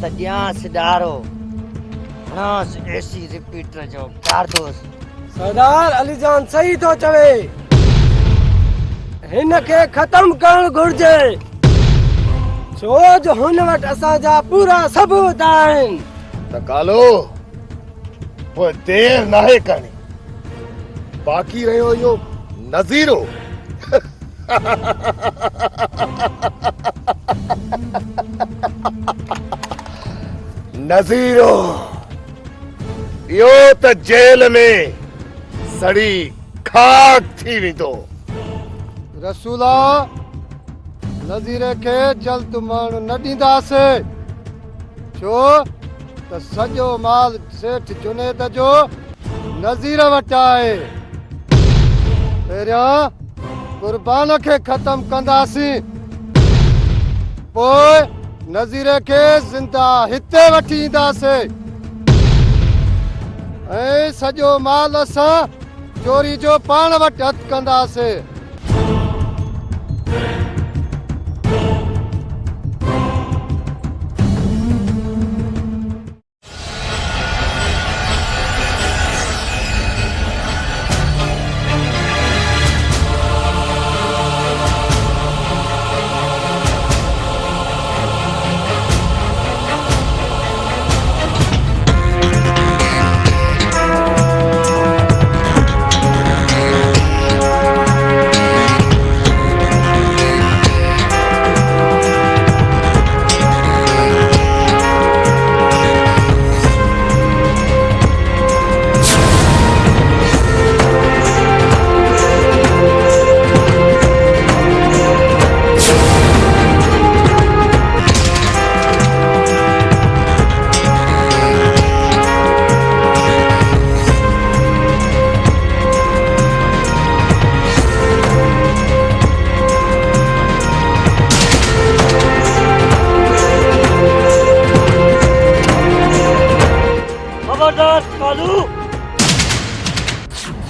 तडियास डारो नास AC repeater जो कारदोस सरदार अली जान सही तो चवे हिनखे खत्म करण घुर्जे छो जो हुन वटि असांजा पूरा सबूत आहिनि त कालो पोइ देर नाहे करणी बाक़ी रहियो इहो नज़ीरो नज़ीरो इहो त जेल में सड़ी खाक थी वेंदो रसूला नज़ीर के जल्द मान न ॾींदासीं छो त सॼो माल सेठ जुनेद जो नज़ीर वटि आहे पहिरियां कुर्बान खे ख़त्म कंदासीं पोइ नज़ीर के ज़िंदा हिते वठी ईंदासीं ऐं सॼो माल असां चोरी जो पाण वटि हथु कंदासीं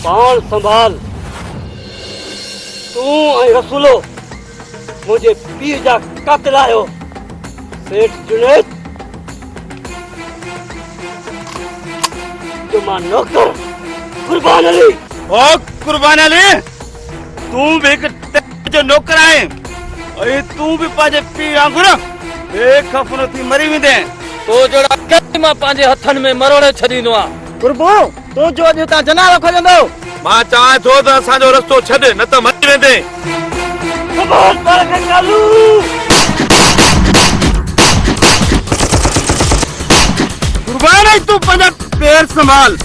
पान संभाल तू ऐं रसूलो मुझे पीर जा कातिल आयो सेठ जुनेद जो मां नौकर कुर्बान अली ओ कुर्बान अली तू भी एक जो नौकर आहे ऐं तू भी पाजे पीर वांगुर बेखौफ थी मरी वेंदे तो जोड़ा मां पंहिंजे हथनि में मरोड़े छॾींदो आ कुर्बो तू जो अॼु तां जनाज़ो खोजंदो मां चाहे थो त असांजो रस्तो छॾ न त मरी वेंदे कुर्बान तू पंहिंजा पेर संभाल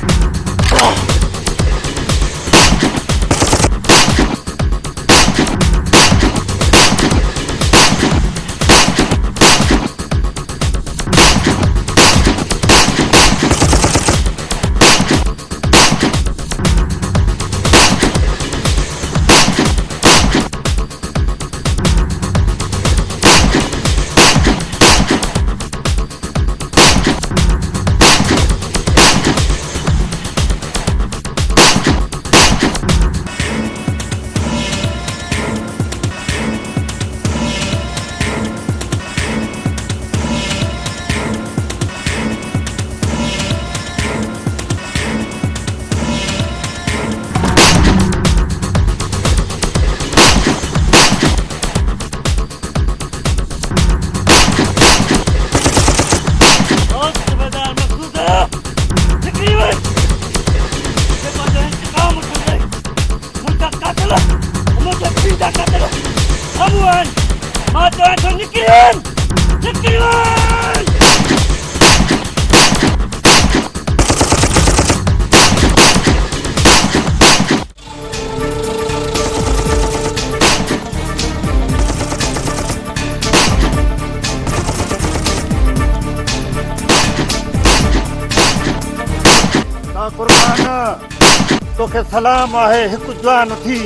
तोखे सलाम आहे हिकु जवान थी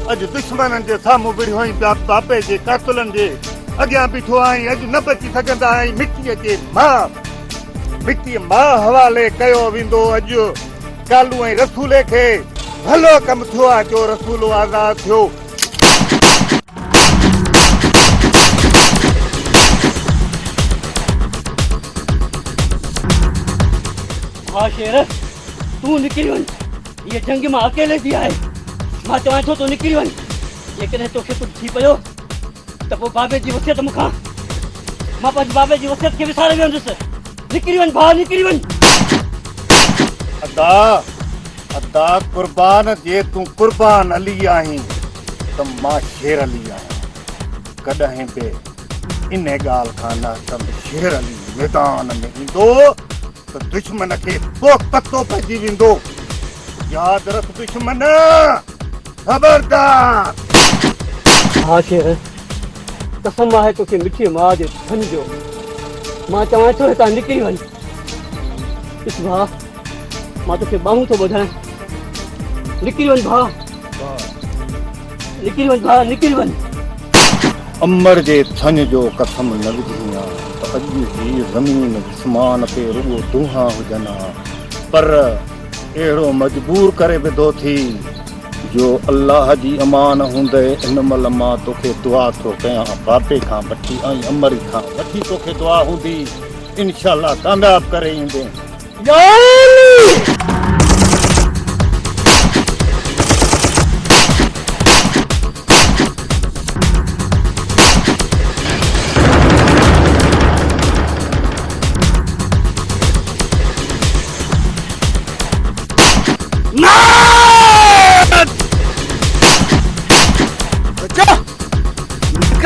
अॼु दुश्मननि जे साम्हूं विढ़ियो आहीं पिया बापे जे कातुलनि जे अॻियां बीठो आहीं अॼु न बची सघंदा आहीं मिटीअ मां हवाले कयो वेंदो अॼु कालू ऐं रसूले खे भलो कमु थियो आहे जो रसूलो आज़ादु थियो हाँ शेर तू निकिरी वन ये जंग में अकेले थी आए मां चवां थो तू निकिरी वन जेकॾहिं तोखे कुझु थी पियो त पोइ बाबे जी वसियत मूंखां मां पंहिंजे बाबे जी वसियत खे विसारे वेंदुसि निकिरी वन भाउ निकिरी वन अदा अदा कुर्बान जे तूं कुर्बान अली आहीं त मां शेर अली आहियां कॾहिं बि इन ॻाल्हि खां न त शेर अली मैदान में ईंदो त दुश्मन खे पोइ पतो पइजी वेंदो यादि रख दुश्मन ख़बरदार हाँ शेर कसम आहे तोखे मिठी मां जे धन जो मां चवां थो हितां निकिरी वन ॾिस भाउ मां तोखे ॿाहूं थो ॿुधायां निकिरी वन भाउ निकिरी वन भाउ निकिरी वन अमर जे थन जो कसम न विझी आहे त अॼु जी ज़मीन आसमान ते रुॻो दूंहां हुजनि हा पर अहिड़ो मजबूर करे विधो थी जो अल्लाह जी अमान हूंदे इन महिल मां तोखे दुआ थो कयां बाबे खां वठी ऐं अमर खां वठी तोखे दुआ हूंदी इंशाअल्लाह कामयाब करे ईंदे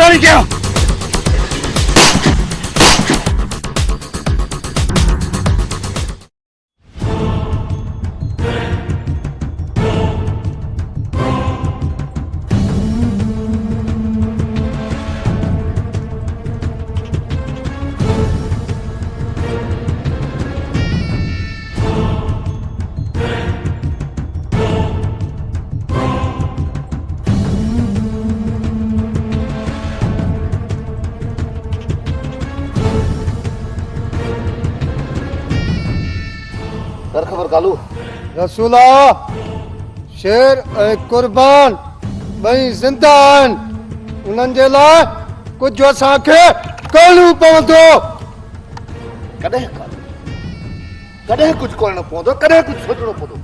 निकल गया खबर कालू रसूला शेर ऐं कुर्बान ॿई ज़िंदा आहिनि उन्हनि जे लाइ कुझु असांखे करणो पवंदो कॾहिं कॾहिं कुझु करणो पवंदो कॾहिं कुझु सोचणो पवंदो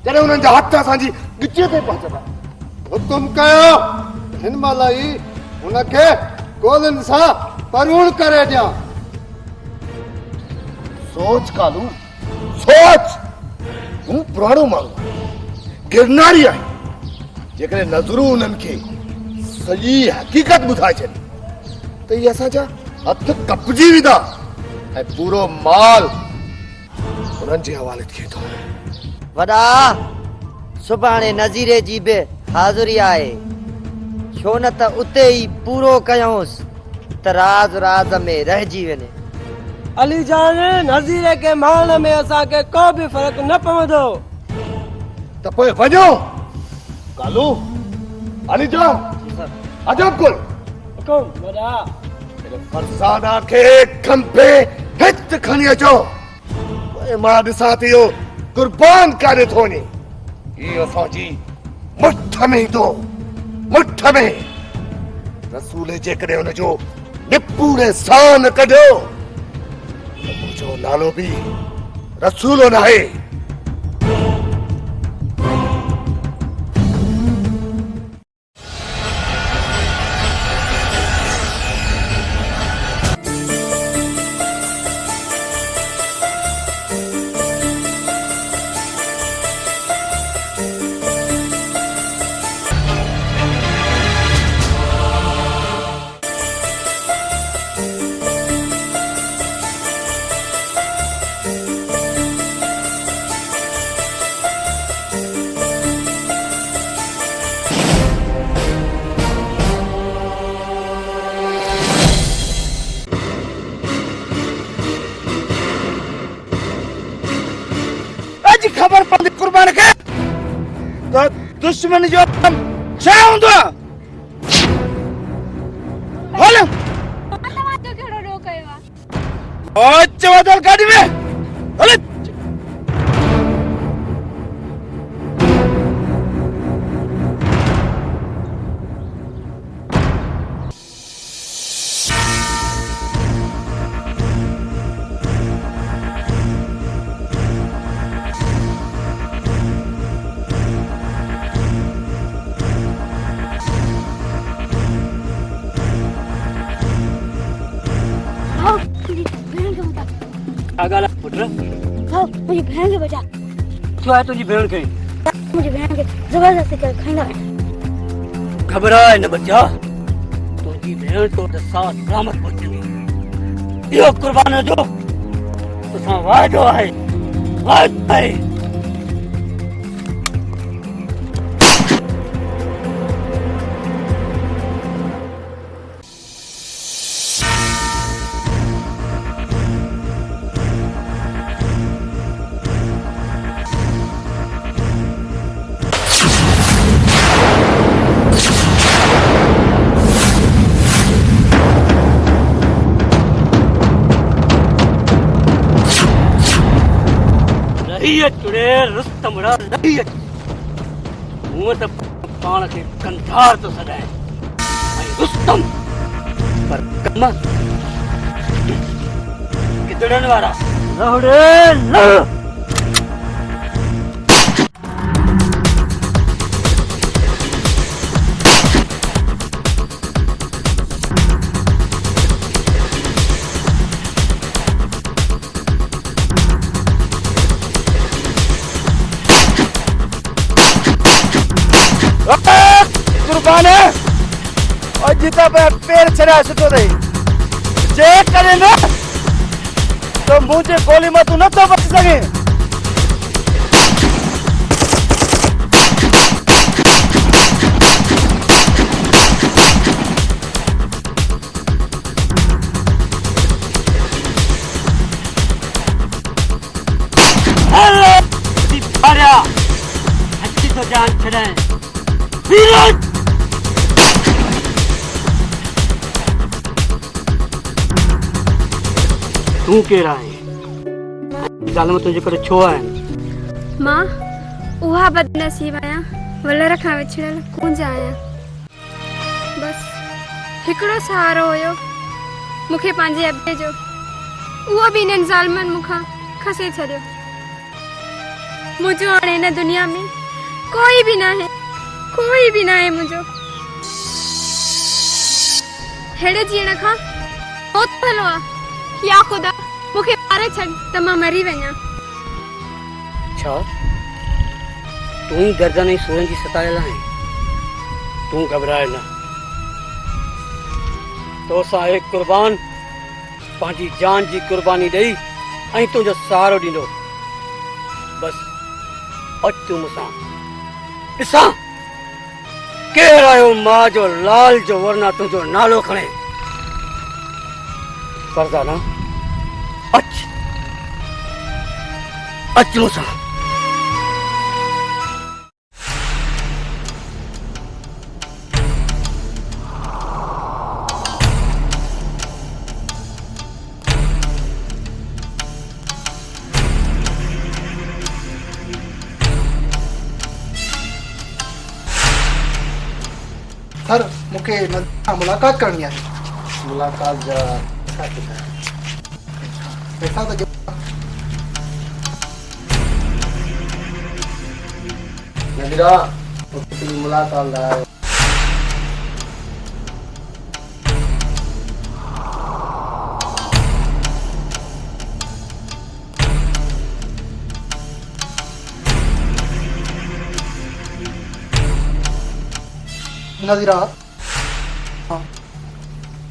जॾहिं उन्हनि जा हथ असांजी गिचीअ ते पहुचंदा हुकुम कयो हिन महिल ई हुनखे गोलियुनि सां परूण करे ॾियां सोच कालू सोच तूं पुराणो माण्हू गिरनारी आहे जेकॾहिं नज़रूं उन्हनि खे सॼी हक़ीक़त ॿुधाए छॾी त इहे असांजा हथ कपजी वेंदा ऐं पूरो माल उन्हनि जे हवाले थिए थो वॾा सुभाणे नज़ीरे जी बि हाज़ुरी आहे छो न त उते ई पूरो कयूंसि त राज़ राज़ में रहिजी वञे अली जान नज़ीरे के मान में असांखे को बि फ़र्क़ु न पवंदो त पोइ वञो कालू अली जान अजब कुल हुकुम वॾा फरज़ाना खे खंभे हित खणी अचो पोइ मां ॾिसां थी इहो कुर्बान काॾे थो वञे इहो असांजी मुठ में ईंदो मुठ में रसूल जेकॾहिं हुनजो निपूरे सां न कढियो मुझो नालो भी रसूलो न है खबर पवंदी कुर्बान खे त दुश्मन जो छा हूंदो आहे हल तव्हांजो कहिड़ो ॾोह कयो आहे ओ चवा दल गाॾी में हल आगाला पुत्र हाँ मुझे बहन के बचा छो है तुझी भेण के मुझे बहन के जबरदस्ती कर खाना घबराए न बच्चा तुझी भेण तो साथ सलामत पहुंचेगी यो कुर्बान जो तुसा वादो है वादो है टुडे रुस्तम रा नहीं मुंह त पाण के कंधार तो सदाए ऐं रुस्तम पर कम किदड़न वारा लहड़े न कुर्बान और जिता पे पैर छड़ा सुतो दे जे करे ना तो मुझे गोली मत न तो बच सके हेलो दिपारा अच्छी तो जान छड़ाए विराट तू कह रहा है जाल में तुझे करे छो है मां उहा बदनसीब आया वल रखा विछड़ल कुंज आया बस हिकड़ो सहारो होयो मुखे पांजे अबे जो उहो भी इन ज़ालमन मुखा खसे छड़ियो मुझो हाणे इन दुनिया में कोई भी ना है मुझो हेड़े जीण खां मौत भलो आ या खुदा मुखे मारे छड़ त मां मरी वञा छा तू दर्जन सूरन जी सतायल है तू घबराए ना तो सा एक कुर्बान पांजी जान जी कुर्बानी दई ऐं तुझो सहारो ॾींदो बस अच तू मुसां ॾिसां केरु आयो मां जो लाल जो वरना तुझो नालो खणे फरज़ाना अच अच मुसां सर मुखे मुलाकात करनी है मुलाकात जा पैसा तो नजरा मुलाकात लाए नजरा हाँ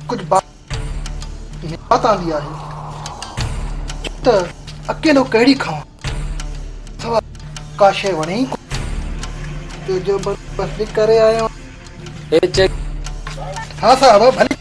कुछ बात आ लिया है तो अकेलो कड़ी खाओ सवा काशे वणे तो जो बस करे आए हो हाँ साहब भले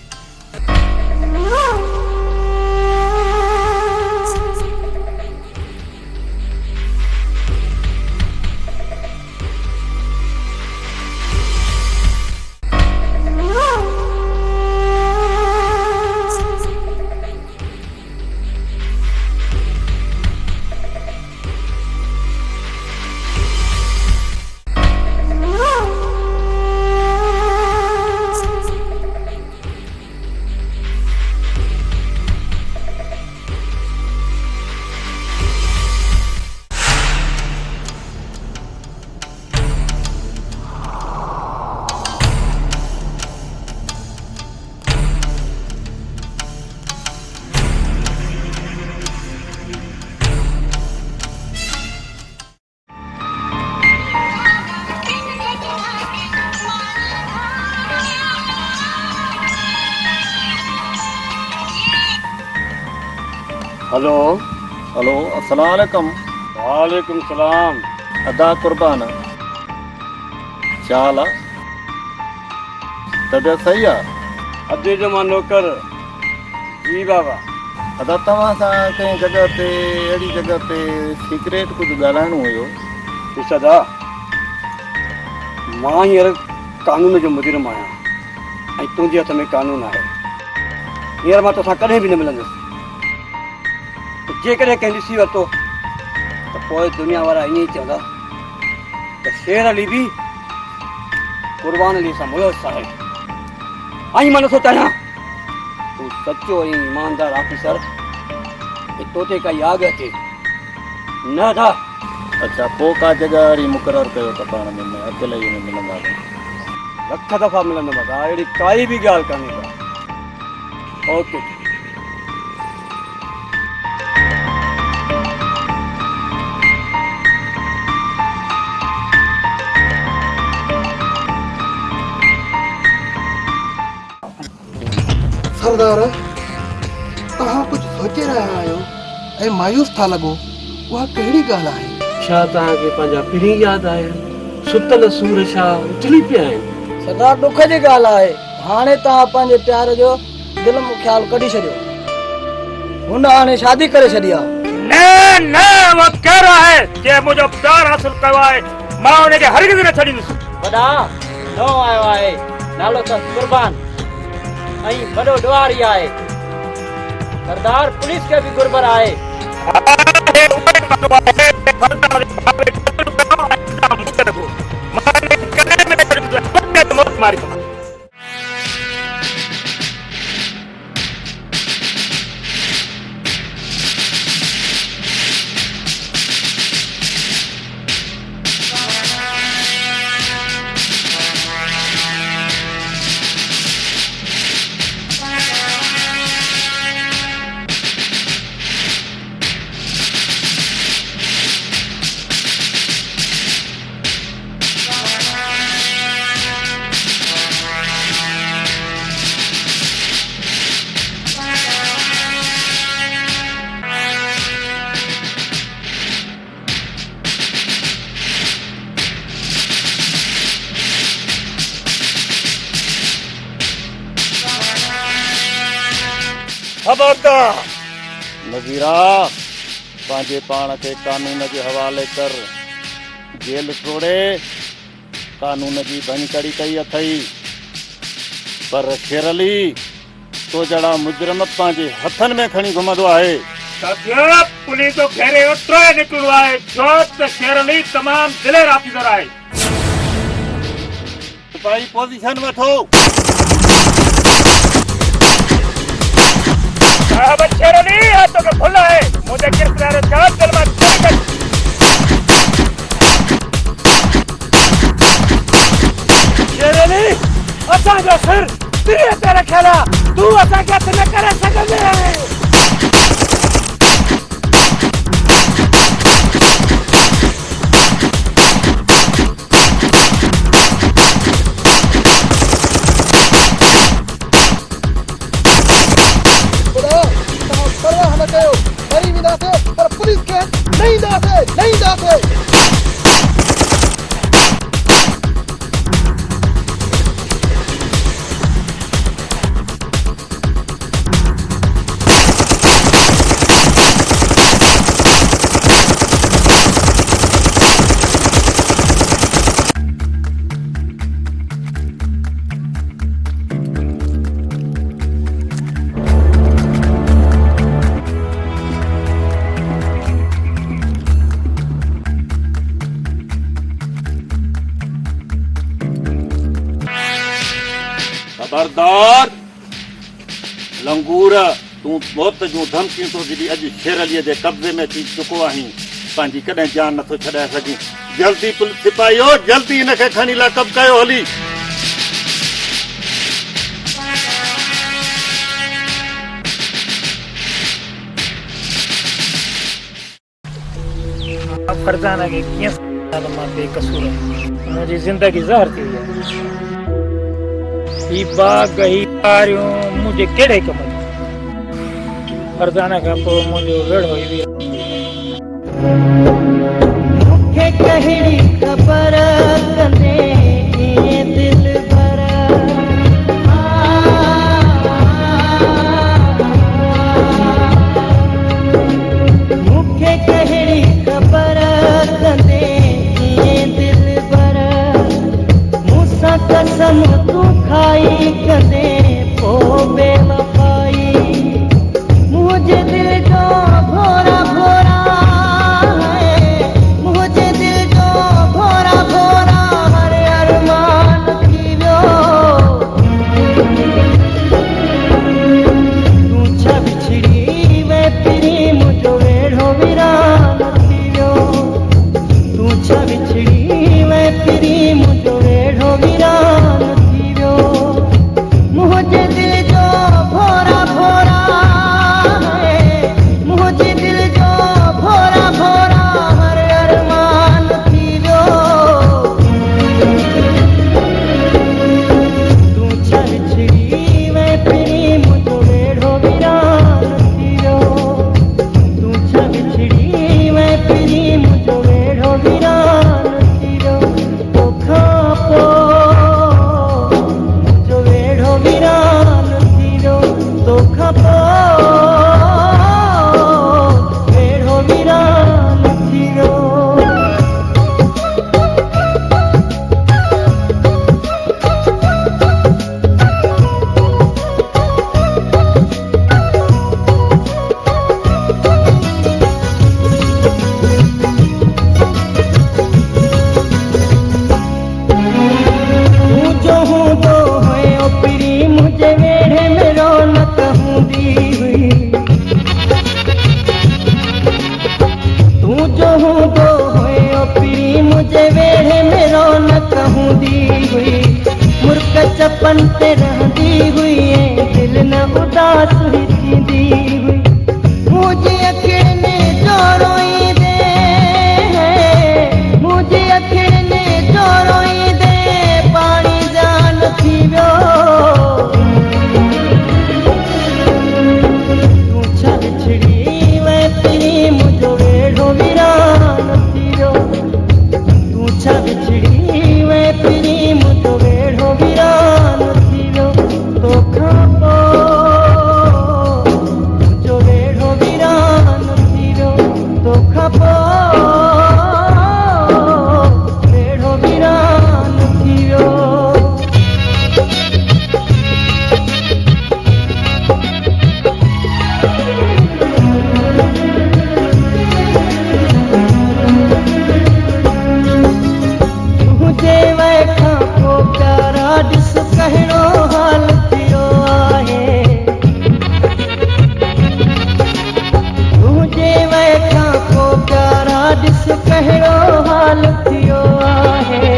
हेलो हेलो अस्सलाम वालेकुम। वालेकुम सलाम। अदा कुर्बान चाल आहे तबियत सही आहे? अदे जो मां नौकर। जी बाबा। अदा तव्हां सां कंहिं जॻह ते अहिड़ी जॻह ते सीक्रेट कुझु ॻाल्हाइणो हुयो। ॾिस अदा, मां हींअर कानून जो मुजरिम आहियां ऐं तुंहिंजे हथ में कानून आहे। हींअर मां तोसां कॾहिं बि न मिलंदुसि। जेकॾहिं कंहिं ॾिसी वरितो त पोइ दुनिया वारा ईअं ई चवंदा त शेर अली बि कुर्बान अली सां मुयसि आहे। ऐं मां नथो चाहियां तूं सचो ऐं ईमानदार ऑफिसर तोते काई आग अचे न था। अच्छा पोइ का जॻह अहिड़ी मुक़ररु कयो त पाण में अकेले ई में मिलंदासीं। लख दफ़ा मिलंदुमि अदा, अहिड़ी काई बि ॻाल्हि कान्हे का। ओके। सरदार तव्हां कुझु सोचे रहिया आहियो ऐं मायूस था लॻो, उहा कहिड़ी ॻाल्हि आहे? छा तव्हांखे पंहिंजा पिरी यादि आया? सुतल सूर छा उथली पिया आहिनि? सरदार दुख जी ॻाल्हि आहे, हाणे तव्हां पंहिंजे प्यार जो दिलि मां ख़्यालु कढी छॾियो। हुन हाणे शादी करे छॾी आहे। न न वो कह रहा है कि मुझे प्यार हासिल कयो आहे, मां उनखे हरगिज़ न छॾींदुसि। वॾा नओं आयो आहे, नालो अथसि कुर्बान ऐं वॾो ॾुआरी आहे। सरदार पुलिस खे बि गुरबर आहे। खबरदार नज़ीरा पंहिंजे पाण खे कानून जे हवाले कर। जेल तोड़े कानून जी भञकड़ी कई अथई, पर शेर अली तो जड़ा मुजरम पंहिंजे हथनि में खणी घुमंदो आहे। पुलिस जो घेरे ओतिरो ई निकिरो आहे छो त शेर अली तमामु दिलेर ऑफिसर आहे। सिपाही पोजीशन वठो। साहब शेर अली हाथों के खुला है, मुझे किस तरह चार दिल में शेर अली असांजो सिर तिरे ते रखियल आहे, तूं असांखे हथ न करे सघंदे आहीं। खबरदार लंगूर, तू मौत जूं धमकियूं तो दी अज शेर अली जे कब्जे में थी चुको आहीं, पंहिंजी कॾहिं जान नथो छॾाए सघीं। जल्दी पुलिस सिपाही हो, जल्दी हिनखे खणी लकब कयो हली। फरजाना के कीअं मां बेकसूर मुंहिंजी ज़िंदगी ज़हर थी वई। ही बाग ही तारियूं मुंहिंजे कहिड़े कम जी? फरजाना का पोइ मुंहिंजो वेड़ो ई मूंखे कहिड़ी ख़बर कंदे कीअं दिल भर मूंखे कहिड़ी ख़बर कंदे कीअं दिल भर मूंसां कसम तूं खाई कंदे पोइ बेवफ़ाई मुंहिंजे दिल जो भोरा भोरा मुंहिंजे दिल जो भोरा भोरा हर अरमान थी वियो तूं छा बिछड़ी वे पिरी मुंहिंजो वेड़ो वीरान थी वियो तूं छा बिछड़ी वे पिरी मुंहिंजो वेड़ो वीरान थी वियो मुंहिंजे दिल जो भोरा भोरा मुंहिंजे दिल जो भोरा भोरा हर अरमान थी वियो तूं छा बिछड़ी वे पिरी मुंहिंजो वेड़ो वीरान थी वियो तूं छा बिछड़ी वे पिरी मुंहिंजो वेड़ो वीरान थी वियो तोखां पोइ मुंहिंजो वेड़ो वीरान थी वियो तोखां पोइ वेड़ो वीरान थी वियो तूं जो हूंदो हुयो पिरी मुंहिंजे वेड़े में रौनक हूंदी हुई तूं जो हूंदो हुयो पिरी मुंहिंजे वेड़े में रौनक हूंदी हुई मुर्क चपन ते रहंदी हुई ऐं दिल न उदास हुई थींदी हुई मुंहिंजी अखियुनि जो रोईंदे मुंहिंजी अखियुनि जो रोईंदे पाणी जान थी वियो तूं छा बिछड़ी वे पिरी मुंहिंजो वेड़ो वीरान थी वियो तूं छा बिछड़ी वे पिरी मुंहिंजो वेड़ो वीरान थी वियो तोखां पोइ मुंहिंजो वेड़ो वीरान थी वियो तोखां पोइ वेड़ो वीरान थी वियो तुंहिंजे वेखां पोइ प्यारा ॾिस कहिड़ो हाल थियो आहे तुंहिंजे वेखां पोइ प्यारा ॾिस कहिड़ो हाल थियो आहे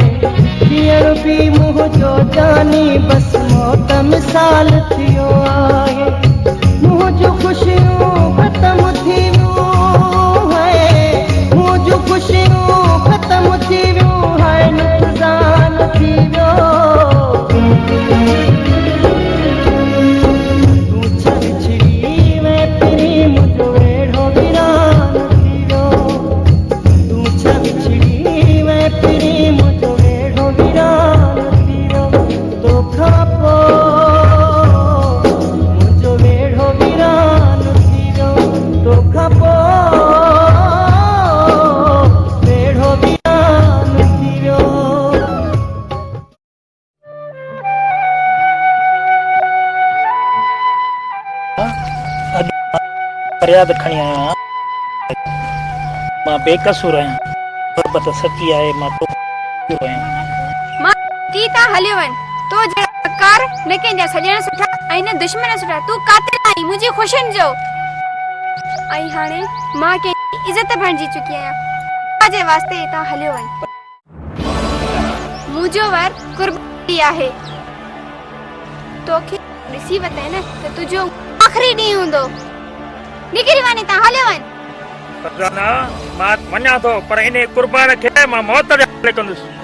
हींअर बि मुंहिंजो जानी बसि मौत मिसाल थियो आहे मुंहिंजूं ख़ुशियूं ख़तमु थी वियूं मुंहिंजूं ख़ुशियूं ख़तमु थी वियूं हाय नुक़सान थी वियो तूं छा बिछड़ी वे पिरी मुंहिंजो वेड़ो वीरान थी वियो तूं छा बिछड़ी वे पिरी मुंहिंजो वेड़ो वीरान थी वियो तोखां पोइ मुंहिंजो वेड़ो वीरान थी वियो तोखां पोइ वेड़ो वीरान थी वियो फरियाद खणी आयो आहियां मां बेकसूर आहियां गुरबत सची आहे मां तो आहियां मां ती ता हलियो वञ तो जहिड़ा कार न कंहिंजा सॼण सुठा ऐं न दुश्मन सुठा तूं कातिल आहीं मुंहिंजी ख़ुशियुनि जो ऐं हाणे मां कंहिंजी इज़त बणिजी चुकी आहियां जे वास्ते हितां हलियो वञ मुंहिंजो वर कुर्बानी आहे तोखे ॾिसी वते न त तुंहिंजो आख़िरी ॾींहुं हूंदो निकिरी वञ हितां हलियो वञ फरजाना मां वञा थो पर इन कुर्बान खे मां मौत जे हवाले कंदुसि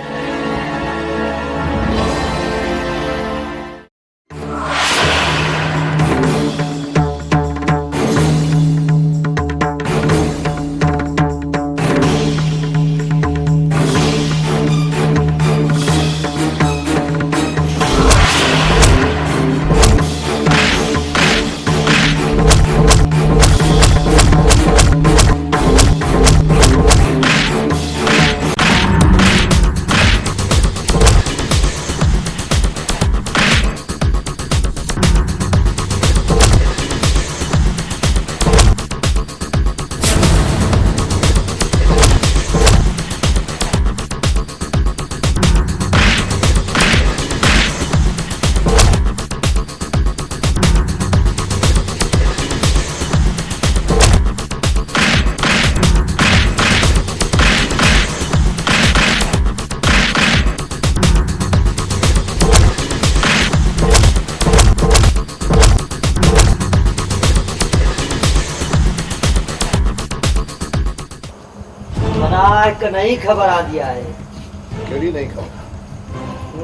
मना एक नई खबर आ दिया है। कहिड़ी नहीं खबर?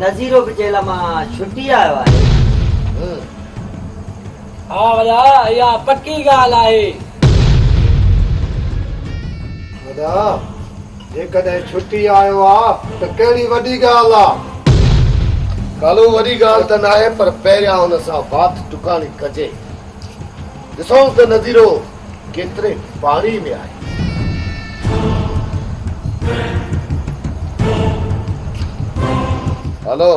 नज़ीरो बि जेल मां छुटी आयो आहे। हा वॾा, इहा पक्की ॻाल्हि आहे। वॾा जेकॾहिं छुटी आयो आहे त कहिड़ी वॾी ॻाल्हि आहे? कालो वॾी ॻाल्हि त न आहे, पर पहिरियां हुन सां बात टुकाणी कजे। ॾिसूं त नज़ीरो केतिरे पाणी में आहे। हेलो,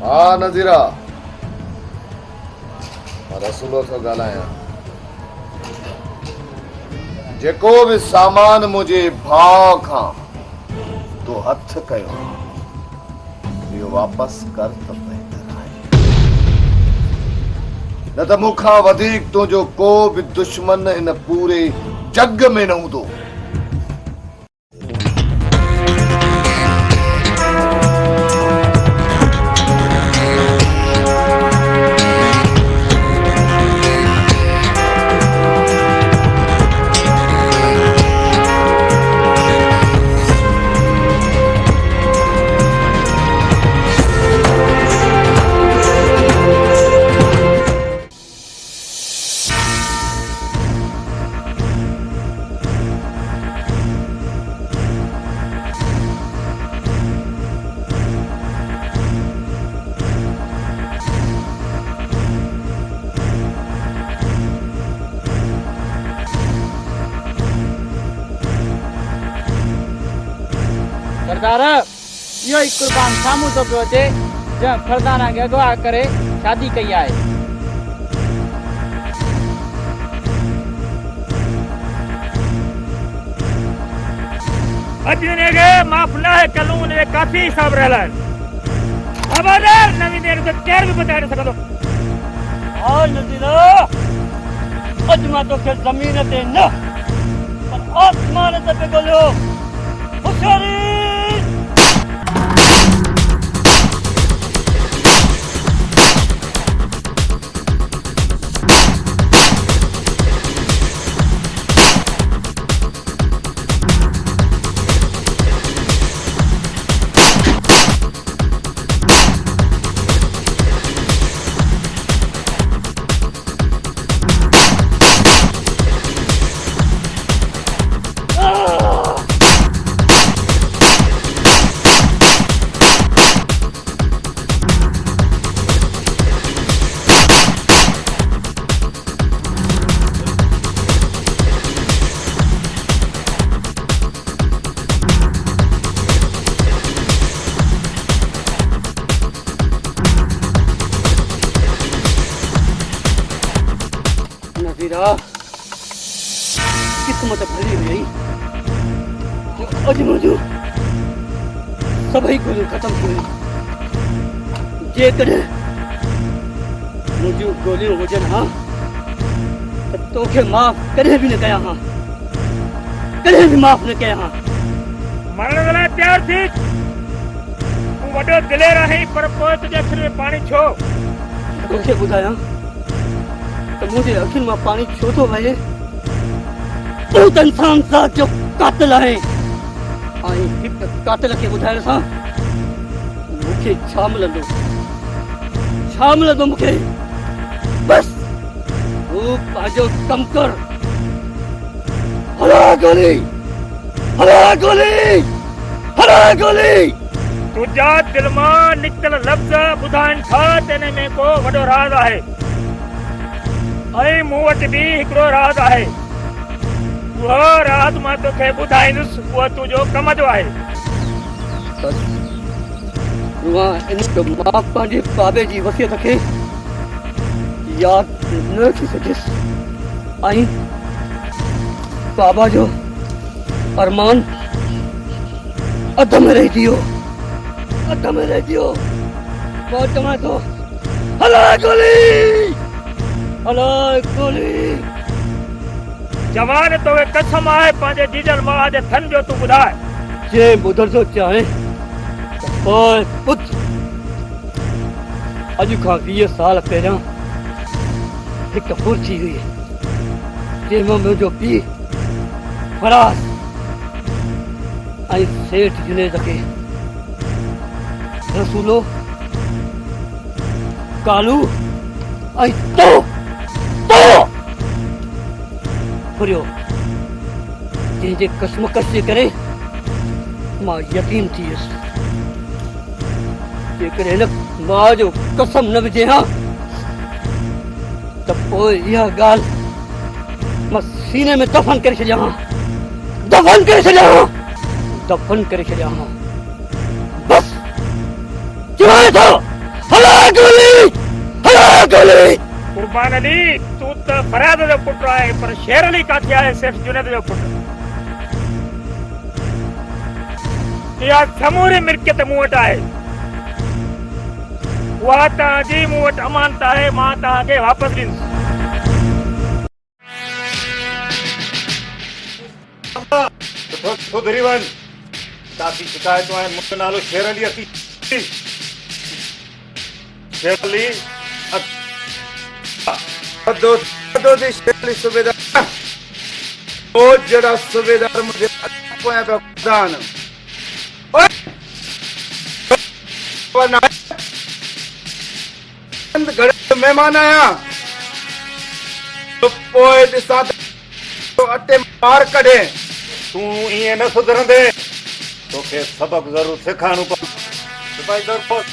हा नज़ीरा, रसूलो थो ॻाल्हायां। जेको बि सामान मुंहिंजे भाउ खां तो हथ कयो, इहो वापसि कर त बहितर आहे, न त मूंखां वधीक तुंहिंजो को बि दुश्मन इन पूरे जग में न हूंदो। सरदार, इहो ई कुर्बान साम्हूं थो पियो अचे जंहिं फरदाना खे अगवा करे शादी कई आहे। अॼु हिनखे माफ़ न आहे, कल्ह हुनखे काफ़ी हिसाब रहियल आहिनि। ख़बरदार नवीं देर खे केरु बि ॿुधाए न सघंदो। हा नज़ीरा, अॼु मां तोखे ज़मीन ते न पर आसमान ते पे ॻोल्हियो। होशियारी। किस्मत भली हुई अॼु मुंहिंजो सभई गोलियूं ख़तम थी वियूं। जेकॾहिं मुंहिंजूं गोलियूं हुजनि हा त तोखे माफ़ कॾहिं बि न कयां हा, कॾहिं बि माफ़ न कयां हा। मरण लाइ तयारु थी। तूं वॾो दिलेर आहीं, पर पोइ तुंहिंजे अखियुनि में पाणी छो? तोखे ॿुधायां त मुंहिंजे अखियुनि मां पाणी छो थो वहे। तूं त इंसान ज़ात जो कातिल आहीं, ऐं हिकु कातिल खे ॿुधाइण सां मूंखे छा मिलंदो, छा मिलंदो मूंखे? बसि तूं पंहिंजो कमु कर। हला गोली, हला गोली, हला गोली। तुंहिंजा दिल मां निकितल लफ़्ज़ ॿुधाइनि था त हिन में को वॾो राज़ आहे, ऐं मूं वटि बि हिकिड़ो राज़ आहे। उहो राज़ मां तोखे ॿुधाईंदुसि, उहो तुंहिंजो कम जो आहे। मां पंहिंजे बाबे जी वसियत खे यादि न थी सघियुसि, ऐं बाबा जो अरमान अध में रही वियो, अध में रही वियो। मां चवां थो हला गोली, हला गोली। जवान तोखे कसम आहे पंहिंजे जीजल मां जे धन जो तूं ॿुधाए। जे ॿुधण थो चाहे पोइ ॿुध। अॼु खां 20 साल पहिरियां हिकु फुर्ती हुई जंहिंमां मुंहिंजो पीउ फराज़ ऐं सेठ जुनेद खे रसूलो कालू ऐं तो फुरियो जंहिंजे कशमकश जे करे मां यतीम थी वियुसि। जेकॾहिं हिन मां जो कसम न विझे हा त पोइ इहा ॻाल्हि मां सीने में दफ़न करे छॾियां हा, दफ़न करे छॾियां हा, दफ़न करे छॾियां हा। बस चवां थो हला गोली, हला गोली। कुर्बान अली तू त फरियाद जो पुटु आहे पर शेर अली काथे आहे सेठ जुनेद जो पुटु। इहा समूरी मिल्कियत मूं वटि आहे, उहा तव्हांजी मूं वटि अमानत आहे, मां तव्हांखे वापसि ॾींदुसि। सुधरी वञ, ताकी शिकायतूं आहिनि। मुंहिंजो नालो शेर अली अती। शेर अली सूबेदार ओ जड़ा सूबेदार मुझे पोया पे दान ओए वना अंद घड़े मेहमान आया तो पोए दे साथ तो अटे मार कढे। तूं ईअं न सुधरंदे, तोखे सबक ज़रूर सिखाइणो पवंदो। सिपाही दर पहुच।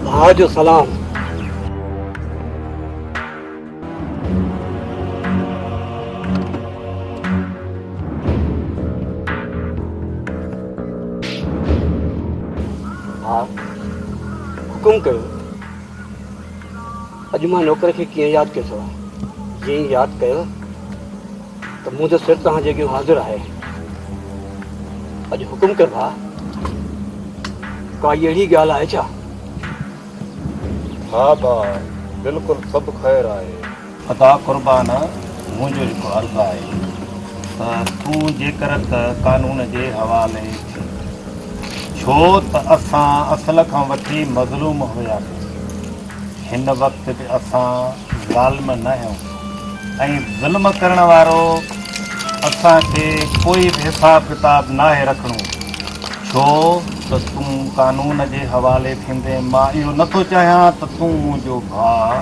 भाउ जो सलाम। भाउ हुकुम कयो। अॼु मां नौकर खे कीअं यादि कयो अथव? जीअं यादि कयो त मुंहिंजो सिर तव्हां जे अॻियां हाज़िर आहे। अॼु हुकुम कर भाउ, काई अहिड़ी ॻाल्हि आहे छा? हा भाउ, बिल्कुलु सभु ख़ैर आहे। अदा क़ुर्बान मुंहिंजो हिकु अर्ज़ु आहे त तूं जेकर त कानून जे हवाले थी, छो त असां असल खां वठी मज़लूम हुयासीं। हिन वक़्त बि असां ज़ालिम न आहियूं ऐं ज़ुल्म करण वारो असांखे कोई बि हिसाब किताब नाहे रखणो। छो त तूं कानून जे हवाले थींदे मां इहो नथो चाहियां त तूं मुंहिंजो भाउ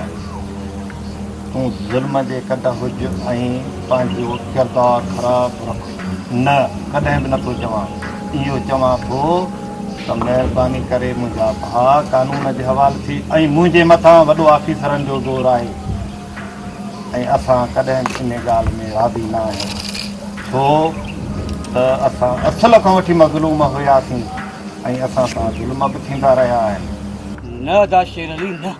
तूं ज़ुल्म जे कढ हुज ऐं पंहिंजो किरदारु ख़राबु रख। न, कॾहिं बि नथो चवां। इहो चवां थो त महिरबानी करे मुंहिंजा भाउ कानून जे हवाले थी ऐं मुंहिंजे मथां वॾो ऑफिसरनि जो ज़ोर आहे ऐं असां कॾहिं बि इन ॻाल्हि में राज़ी न आहियूं। छो त असां असल खां वठी मज़लूम हुयासीं ऐं असां सां ज़ुल्म बि थींदा रहिया आहिनि। न अदा शेर अली न,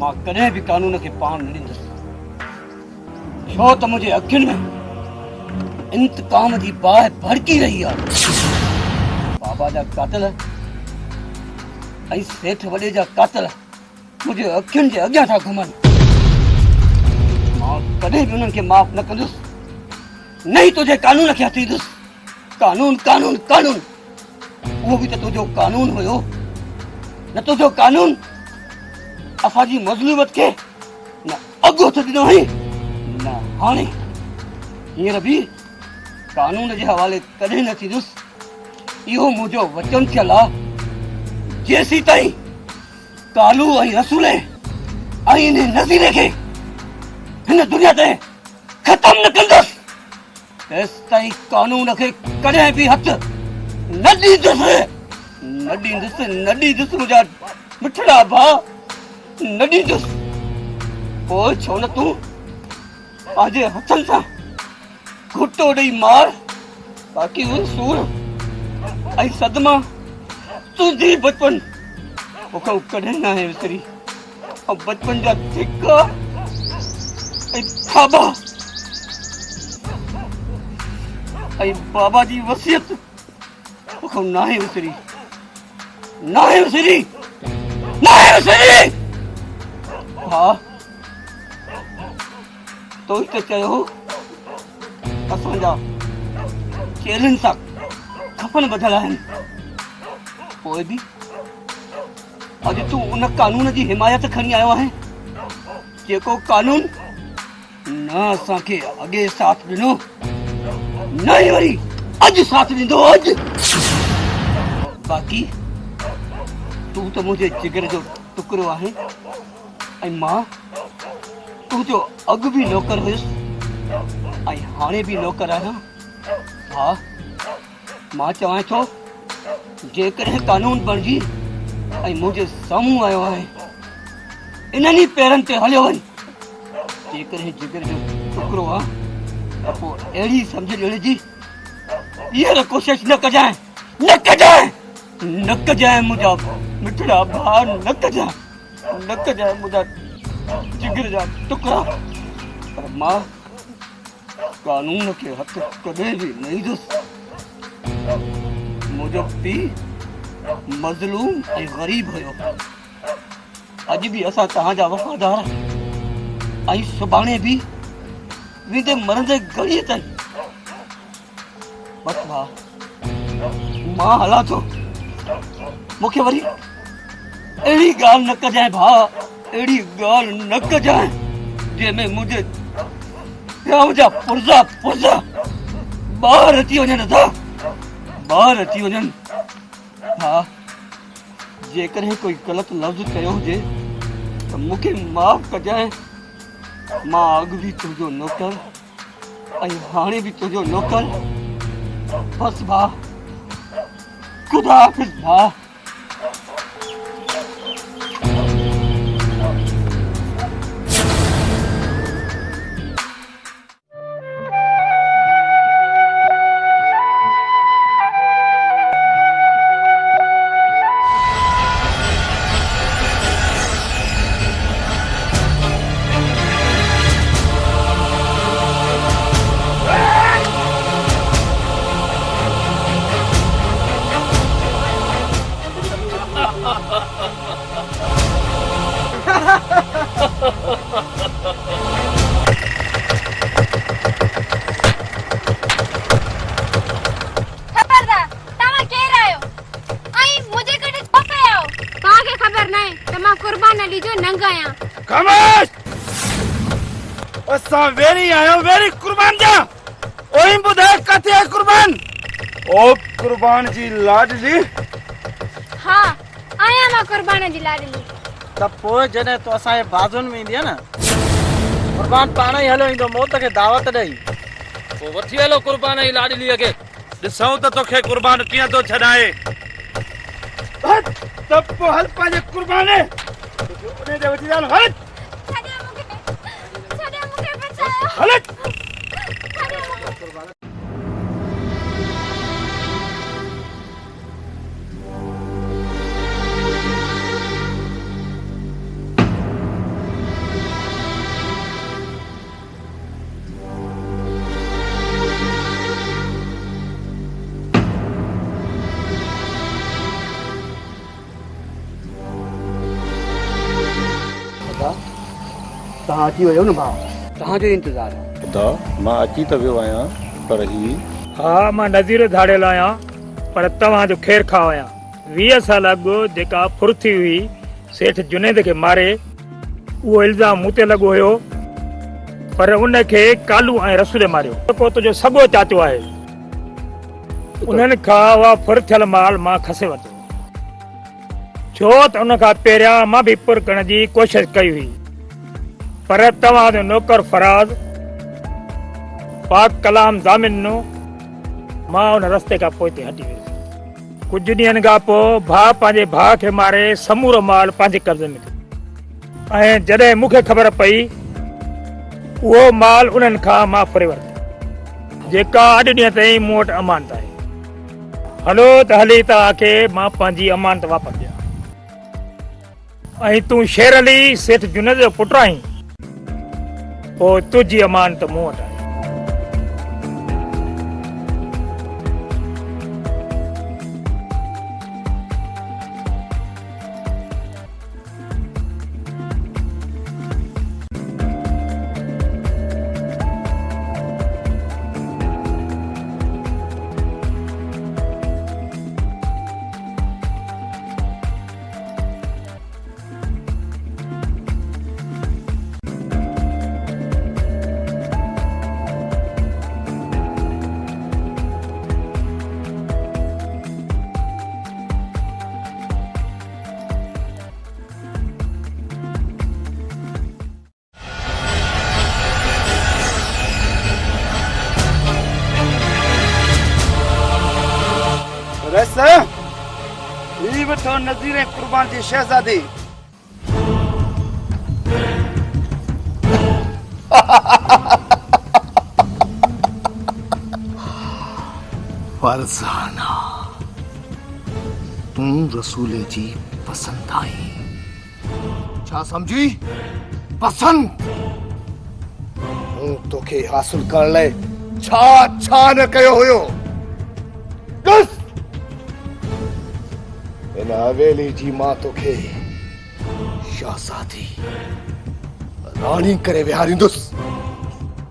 मां कॾहिं बि कानून खे पाण न ॾींदुसि। छो त मुंहिंजे अखियुनि में इंतकाम जी बाहि भड़की रही आहे। बाबा जा कातिल ऐं सेठ वॾे जा कातिल मुंहिंजे अखियुनि जे अॻियां था घुमनि। मां कॾहिं बि उन्हनि खे माफ़ न कंदुसि। नहीं तुझे कानून खे हथी ॾिस। कानून कानून कानून, उहो बि त तुंहिंजो कानून हुयो न। तुंहिंजो कानून असांजी मज़लूमत खे न अॻु हथ ॾिनो हुई न हाणे। हींअर बि कानून जे हवाले कॾहिं न थींदुसि। इहो मुंहिंजो वचन थियल आहे। जेसीं ताईं कालू ऐं रसूल ऐं इन नज़ीरे खे हिन दुनिया ते ख़तमु न कंदुसि, तेसि ताईं कानून खे कॾहिं बि हथ न ॾींदुसि। न ॾींदुसि, न ॾींदुसि मुंहिंजा मिठड़ा भाउ, न ॾींदुसि। पोइ छो न तूं पंहिंजे हथनि सां घुटो ॾेई मार, ताकी उहे सूर ऐं सदमा तुंहिंजी बचपन मूंखे कॾहिं न आहे विसरी। ऐं बचपन जा धिका ऐं खाबा ऐं बाबा जी वसियत मूंखे न आहे विसरी। न आहे विसरी, न आहे विसरी। हा, तो त चयो असांजा चेलनि सां खपनि ॿधल आहिनि। पोइ बि अॼु तूं उन कानून जी हिमायत खणी आयो आहे जेको कानून न असांखे अॻे साथ ॾिनो, न ई वरी अॼु साथ ॾींदो। अॼु बाक़ी तूं त मुंहिंजे जिगर जो टुकड़ो आहे ऐं मां तुंहिंजो अॻु बि नौकर हुयुसि ऐं हाणे बि नौकर आहियां। हा, मां चवां थो जेकॾहिं कानून बणिजी ऐं मुंहिंजे साम्हूं आयो आहे, इन्हनि पेरनि ते हलियो वञ। जेकॾहिं जिगर जो टुकड़ो आहे त पोइ अहिड़ी सम्झ ॾियण जी हींअर कोशिशि न कजांइ, न कजांइ, न कजांइ मुंहिंजा मिठड़ा भाउ, न कजांइ, न कजांइ मुंहिंजा जिगर जा टुकड़ा। पर मां कानून खे हथ कॾहिं बि न ॾींदुसि। मुंहिंजो पीउ मज़लूम ऐं ग़रीब हुयो। अॼु बि असां तव्हांजा वफ़ादार ऐं सुभाणे बि वेंदे मरंदे घड़ीअ ताईं। बसि भाउ, मां हलां थो। मूंखे वरी अहिड़ी ॻाल्हि न कजांइ भाउ, अहिड़ी ॻाल्हि न कजांइ जंहिंमें मुंहिंजे प्याउ जा पुर्ज़ा पुर्ज़ा ॿाहिरि अची वञनि था, ॿाहिरि अची वञनि। हा, जेकॾहिं कोई ग़लति लफ़्ज़ कयो हुजे त मूंखे माफ़ कजांइ। मां अॻु बि तुंहिंजो नौकर ऐं हाणे बि तुंहिंजो नौकर। बसि भाउ, ख़ुदा हाफ़िज़ भाउ। ॿुधाए त मां कुर्बान अली जो नंग आहियां। खामोश। असां वेरी आयो वेरी कुर्बान जा। ओही ॿुधाए किथे आहे कुर्बान? ओ कुर्बान जी लाडली। हा आहियां मां कुर्बान जी लाडली। त पोइ जॾहिं तो असांजे बाज़ुनि में ईंदी न कुर्बान पाण ई हलो ईंदो मौत खे दावत ॾेई। पोइ वठी हलो कुर्बान जी लाडलीअ खे, ॾिसूं त तोखे कुर्बान कीअं थो छॾाए। त पोइ हल पंहिंजे कुर्बान उन ते वठी हल। हल छॾियो मूंखे बचायो। हल। तव्हां अची वियो न भाउ, तव्हांजो इंतज़ारु आहे। ख़ुदा मां अची त वियो आहियां पर ही हा मां नज़ीर धाड़ियल आहियां पर तव्हांजो ख़ैर खा आहियां। 20 साल अॻु जेका फुर्ती हुई सेठ जुनेद खे मारे, उहो इल्ज़ाम मूं ते लॻो हुयो पर उनखे कालू ऐं रसूले मारियो। जेको तुंहिंजो सॻो चाचो आहे उन्हनि खां उहा फुर्थियल माल मां खसे वरितो छो त उन खां पहिरियां मां बि पुर करण जी कोशिशि कई हुई पर तव्हांजो नौकर फराज़ पाक कलाम ज़ामिन नो मां उन रस्ते खां पोइ ते हटी वियुसि। कुझु ॾींहंनि खां पोइ भाउ पंहिंजे भाउ खे मारे समूरो माल पंहिंजे कब्ज़े में कयो ऐं जॾहिं मूंखे ख़बर पई उहो माल उन्हनि खां मां फुरे वरितो जेका अॼु ॾींहं ताईं मूं वटि अमानत आहे। हलो त हली तव्हांखे मां पंहिंजी अमानत वापसि ॾियां। ऐं तूं शेर अली सेठ जुनेद जो पुटु आहीं, पोइ तुंहिंजी अमानत मूं वटि आहे। वठो नज़ीर कुर्बान जी शहज़ादी। फरजाना तू रसूले जी पसंद आई। छा समझी? पसंद हूं तोखे हासिल करण लाइ छा छा न कयो हुयो। इन हवेली जी मां तोखे शहज़ादी राणी करे विहारींदुसि।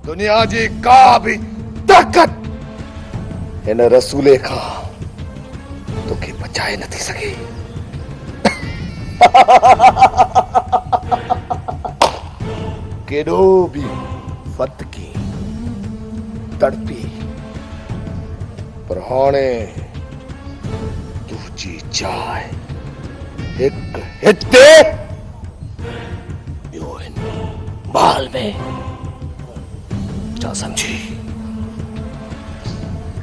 दुनिया जी का बि ताक़त इन रसूले खां तोखे बचाए नथी सघे। केॾो बि फतकी तड़पी पर हाणे तुझी जाइ हिक हिते ॿियो हिन बाल में। छा समझी?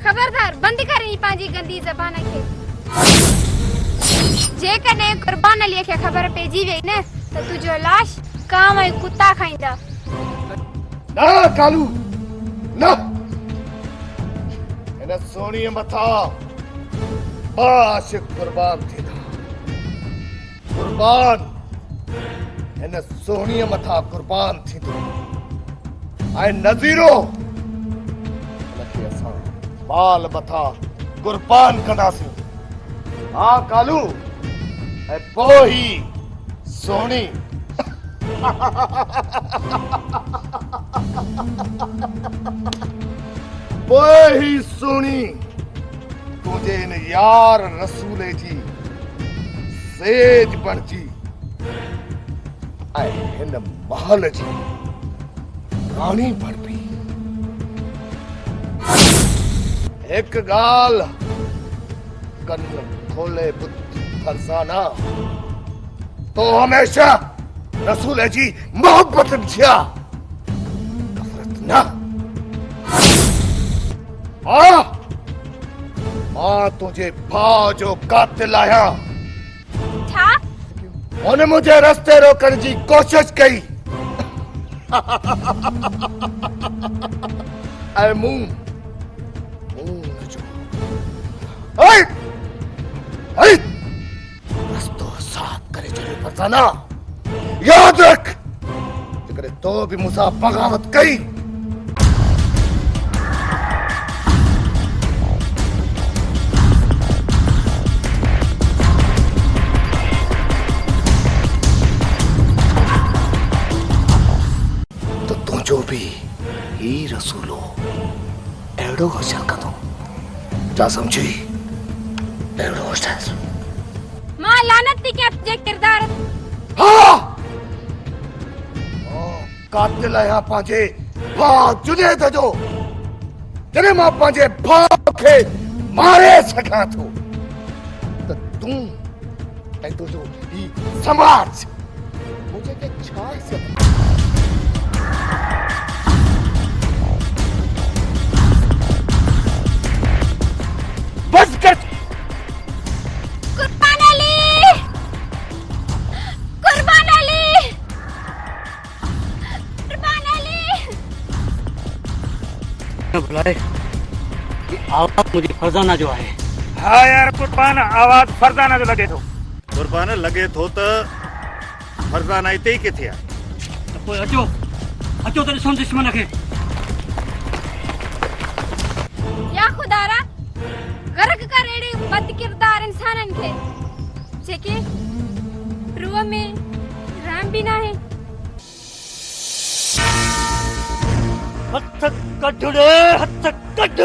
खबरदार बंदि कर ई पंहिंजी गंदी ज़बान खे। जेकॾहिं कुर्बान अलीअ खे ख़बर पइजी वई न त तुंहिंजो लाश कांव ऐं कुता खाईंदा। न कालू न, हिन सोणीअ मथां आशिक़ कुर्बान थींदा। कुर्बान हिन सोणीअ मथां कुर्बान थींदो ऐं नज़ीरो हुनखे असां बाल मथां कुर्बान कंदासीं। हा कालू ऐं पोइ ही सोणी पोइ ही सोणी तुंहिंजे इन यार रसूले जी सेज बणिजी इन महल जी रानी बण पई। एक गाल कन खोले बुद्ध फरसाना तो हमेशा रसूल जी मोहब्बत थिया नफरत ना। मां तुझे भाउ जो कातिल आया। छा? उन मुझे रस्ते रोकण जी कोशिश कई ऐं मूं रस्तो साफ करे छॾियो फरसाना। याद रख जेकॾहिं तो भी मूंसां बग़ावत कई तो तुझो भी ही रसूलो अहिड़ो होशियार कंदो। छा समझी? अहिड़ो होशियार। मां लानत थी कयां तुंहिंजे किरदार। हाँ कातिल आहियां पंहिंजे भाउ जुनैद जो। जॾहिं मां पंहिंजे भाउ खे मारे सघां थो त तूं ऐं तुंहिंजो ही समाज मुझे के छा हिस्से बस कर। कुर्बान अली, कुर्बान अली, कुर्बान अली। बुलाए ये आवाज मुझे फरजाना जो है। हाँ यार कुर्बान, आवाज फरजाना जो लगे थो। कुर्बान लगे थो त फरजाना हिते ई किथे आहे? तो पोइ अचो अचो त ॾिसो दुश्मन खे। या खुदारा गर्क कर एड़े बद किरदार इंसानन खे जेके रूह में राम भी ना है। हथ कढ रे, हथ कढ।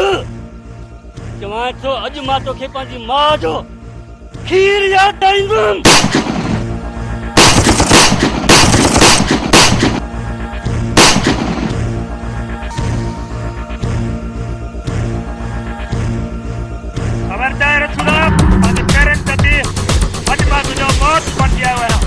चवां थो अॼु मां तोखे पंहिंजी माउ जो खीर यादि ॾींदुमि। खबरदार रसूला, पंहिंजे पेरनि ते अॼु मां तुंहिंजो मौत बणिजी आयो आहियां।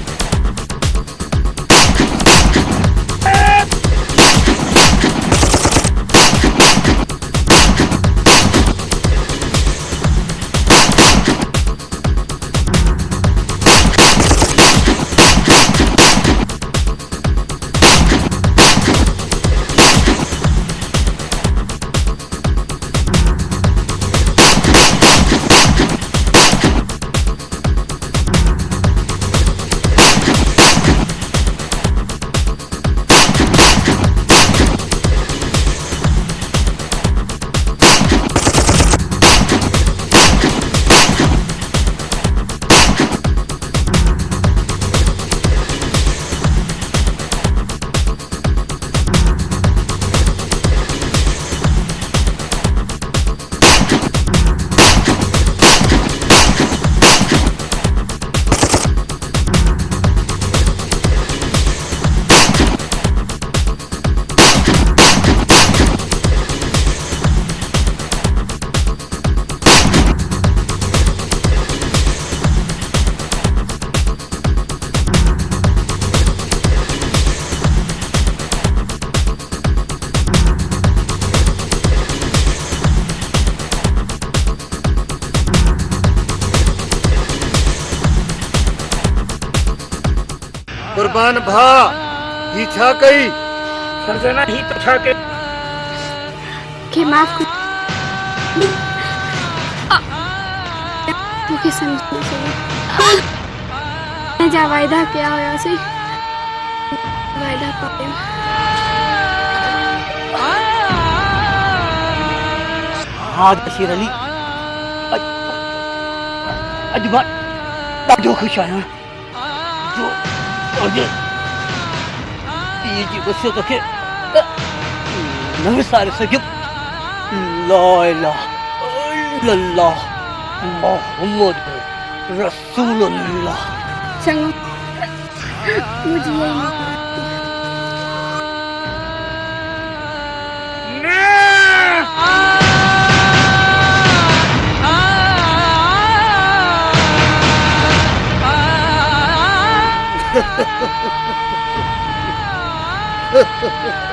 कुर्बान भा ही छा कई? फरजाना ही तो छा के माफ कर। तोखे समझ नहीं जा वायदा क्या होया सी वायदा पाया। हाँ बशीर अली, अॼु मां ॾाढो ख़ुशि आहियां जो अॼु पीउ जी वसियत खे न विसारे सघियुमि। ला इलाहा इल्लल्लाह मुहम्मद रसूलुल्लाह। चङो मुझे यही Ha ha ha.